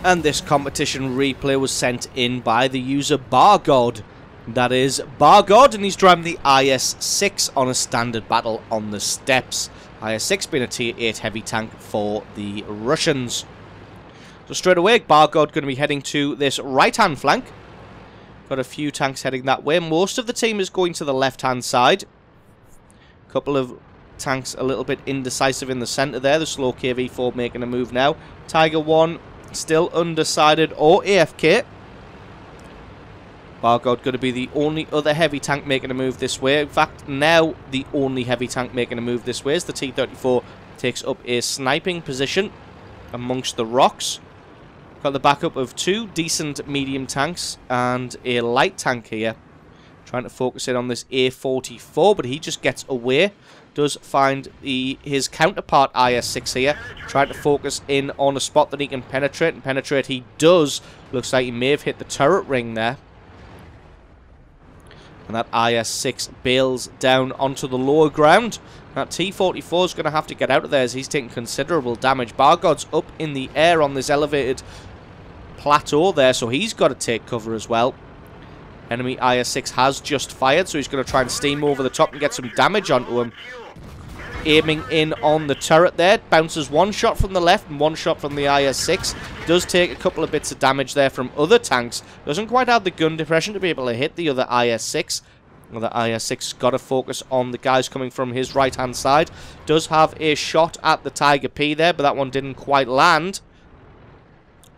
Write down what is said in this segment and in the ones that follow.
And this competition replay was sent in by the user Bargod. That is Bargod, and he's driving the IS-6 on a standard battle on the steppes. IS-6 being a tier 8 heavy tank for the Russians. So straight away, Bargod going to be heading to this right-hand flank. Got a few tanks heading that way. Most of the team is going to the left-hand side. A couple of tanks a little bit indecisive in the centre there. The slow KV-4 making a move now. Tiger 1 still undecided or AFK. Bargod going to be the only other heavy tank making a move this way. In fact, now the only heavy tank making a move this way as the T-34 takes up a sniping position amongst the rocks. Got the backup of 2 decent medium tanks and a light tank here. Trying to focus in on this A-44, but he just gets away. Does find his counterpart IS-6 here. Trying to focus in on a spot that he can penetrate. And penetrate he does. Looks like he may have hit the turret ring there. And that IS-6 bails down onto the lower ground. That T-44 is going to have to get out of there as he's taking considerable damage. Bargod's up in the air on this elevated plateau there, so he's got to take cover as well. Enemy IS-6 has just fired, so he's going to try and steam over the top and get some damage onto him. Aiming in on the turret there. Bounces one shot from the left and one shot from the IS-6. Does take a couple of bits of damage there from other tanks. Doesn't quite have the gun depression to be able to hit the other IS-6. Well, the IS-6 got to focus on the guys coming from his right-hand side. Does have a shot at the Tiger P there, but that one didn't quite land.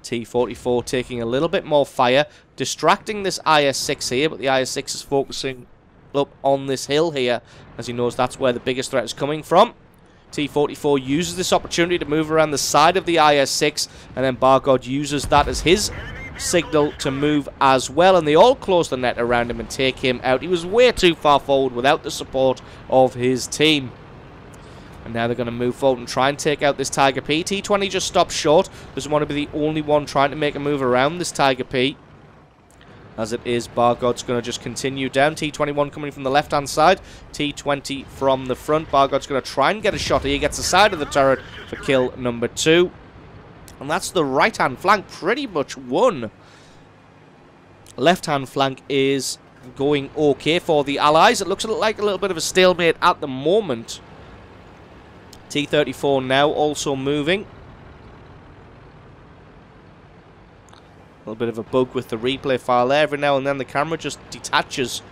T-44 taking a little bit more fire. Distracting this IS-6 here, but the IS-6 is focusing up on this hill here, as he knows that's where the biggest threat is coming from. T-44 uses this opportunity to move around the side of the IS-6, and then Bargod uses that as his signal to move as well, and they all close the net around him and take him out. He was way too far forward without the support of his team. And now they're going to move forward and try and take out this Tiger P. T-20 just stops short. Doesn't want to be the only one trying to make a move around this Tiger P. As it is, Bargod's going to just continue down. T-21 coming from the left-hand side. T-20 from the front. Bargod's going to try and get a shot here. He gets the side of the turret for kill number 2. And that's the right-hand flank pretty much won. Left-hand flank is going okay for the Allies. It looks like a little bit of a stalemate at the moment. T-34 now also moving. A little bit of a bug with the replay file there. Every now and then the camera just detaches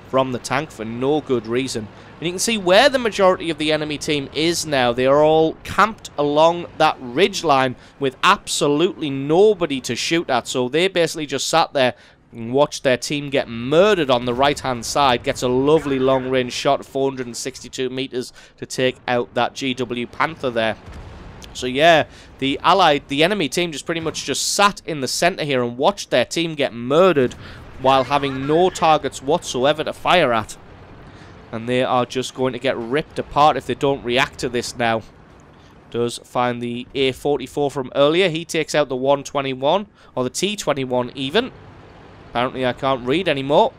from the tank for no good reason. And you can see where the majority of the enemy team is now. They are all camped along that ridge line with absolutely nobody to shoot at. So they basically just sat there and watched their team get murdered on the right-hand side. Gets a lovely long-range shot, 462 meters, to take out that GW Panther there. So yeah, the enemy team just pretty much just sat in the center here and watched their team get murdered while having no targets whatsoever to fire at. And they are just going to get ripped apart if they don't react to this now. Does find the A-44 from earlier. He takes out the 121, or the T-21 even. Apparently I can't read anymore.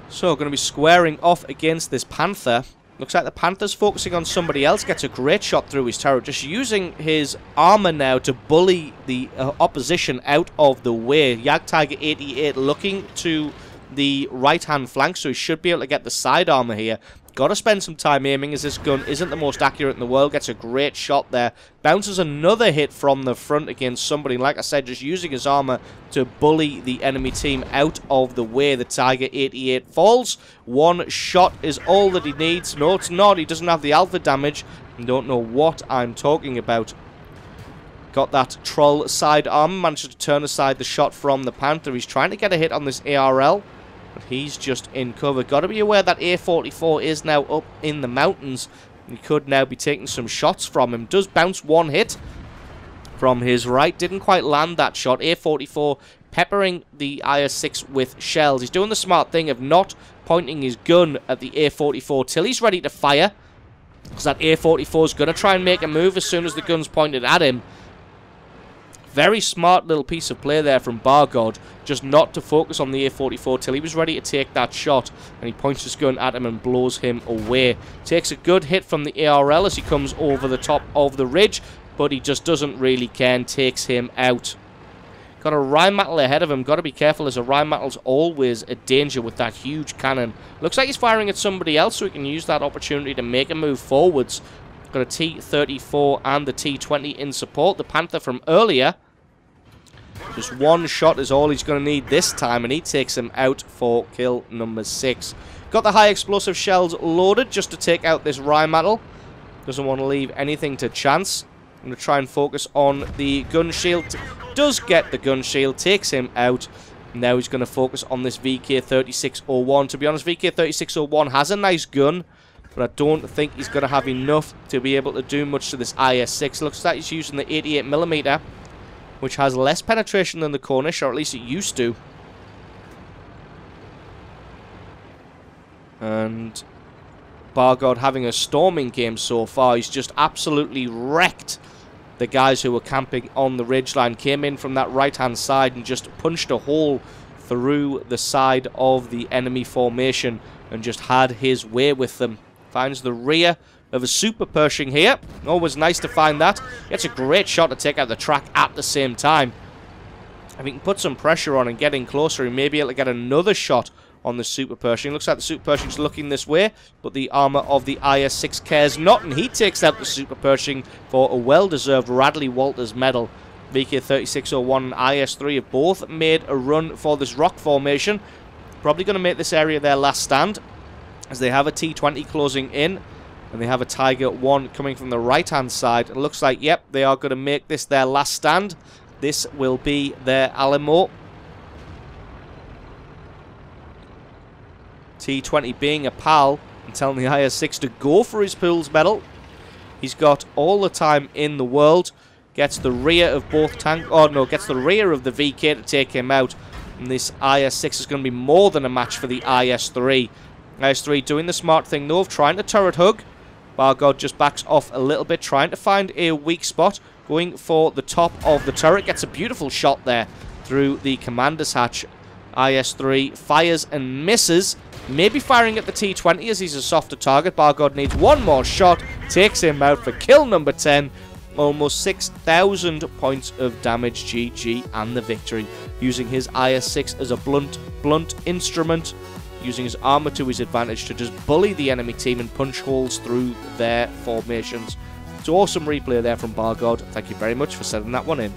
So going to be squaring off against this Panther. Looks like the Panther's focusing on somebody else. Gets a great shot through his turret. Just using his armor now to bully the opposition out of the way. Jagdtiger 88 looking to the right-hand flank, so he should be able to get the side armor here. Got to spend some time aiming as this gun isn't the most accurate in the world. Gets a great shot there. Bounces another hit from the front against somebody. Like I said, just using his armor to bully the enemy team out of the way. The Tiger 88 falls. One shot is all that he needs. No, it's not. He doesn't have the alpha damage. I don't know what I'm talking about. Got that troll side armor. Managed to turn aside the shot from the Panther. He's trying to get a hit on this ARL. But he's just in cover. Got to be aware that A-44 is now up in the mountains. He could now be taking some shots from him. Does bounce one hit from his right. Didn't quite land that shot. A-44 peppering the IS-6 with shells. He's doing the smart thing of not pointing his gun at the A-44 till he's ready to fire. Because that A-44 is going to try and make a move as soon as the gun's pointed at him. Very smart little piece of play there from Bargod, just not to focus on the A44 till he was ready to take that shot, and he points his gun at him and blows him away. Takes a good hit from the ARL as he comes over the top of the ridge, but he just doesn't really care and takes him out. Got a Rheinmetall ahead of him. Got to be careful, as a Rheinmetall's always a danger with that huge cannon. Looks like he's firing at somebody else, so he can use that opportunity to make a move forwards. Got a T-34 and the T-20 in support. The Panther from earlier. Just one shot is all he's going to need this time, and he takes him out for kill number 6. Got the high explosive shells loaded just to take out this Rheinmetall. Doesn't want to leave anything to chance. I'm going to try and focus on the gun shield. Does get the gun shield, takes him out. Now he's going to focus on this VK3601. To be honest, VK3601 has a nice gun, but I don't think he's going to have enough to be able to do much to this IS-6. Looks like he's using the 88mm, which has less penetration than the Cornish, or at least it used to. And Bargod having a storming game so far. He's just absolutely wrecked the guys who were camping on the ridgeline. Came in from that right-hand side and just punched a hole through the side of the enemy formation and just had his way with them. Finds the rear of a Super Pershing here. Always nice to find that. Gets a great shot to take out the track at the same time. If he can put some pressure on and get in closer, he may be able to get another shot on the Super Pershing. Looks like the Super Pershing's looking this way, but the armor of the IS-6 cares not, and he takes out the Super Pershing for a well-deserved Radley Walters medal. VK3601 and IS-3 have both made a run for this rock formation. Probably going to make this area their last stand, as they have a T-20 closing in, and they have a Tiger 1 coming from the right-hand side. It looks like, yep, they are going to make this their last stand. This will be their Alamo. T-20 being a pal and telling the IS-6 to go for his Pools medal. He's got all the time in the world. Gets the rear of both tank... Oh, no, gets the rear of the VK to take him out. And this IS-6 is going to be more than a match for the IS-3. IS-3 doing the smart thing, though, of trying to turret hug. Bargod just backs off a little bit, trying to find a weak spot. Going for the top of the turret. Gets a beautiful shot there through the commander's hatch. IS-3 fires and misses. Maybe firing at the T-20 as he's a softer target. Bargod needs one more shot. Takes him out for kill number 10. Almost 6,000 points of damage. GG and the victory. Using his IS-6 as a blunt instrument. Using his armor to his advantage to just bully the enemy team and punch holes through their formations. It's awesome replay there from Bargod. Thank you very much for sending that one in.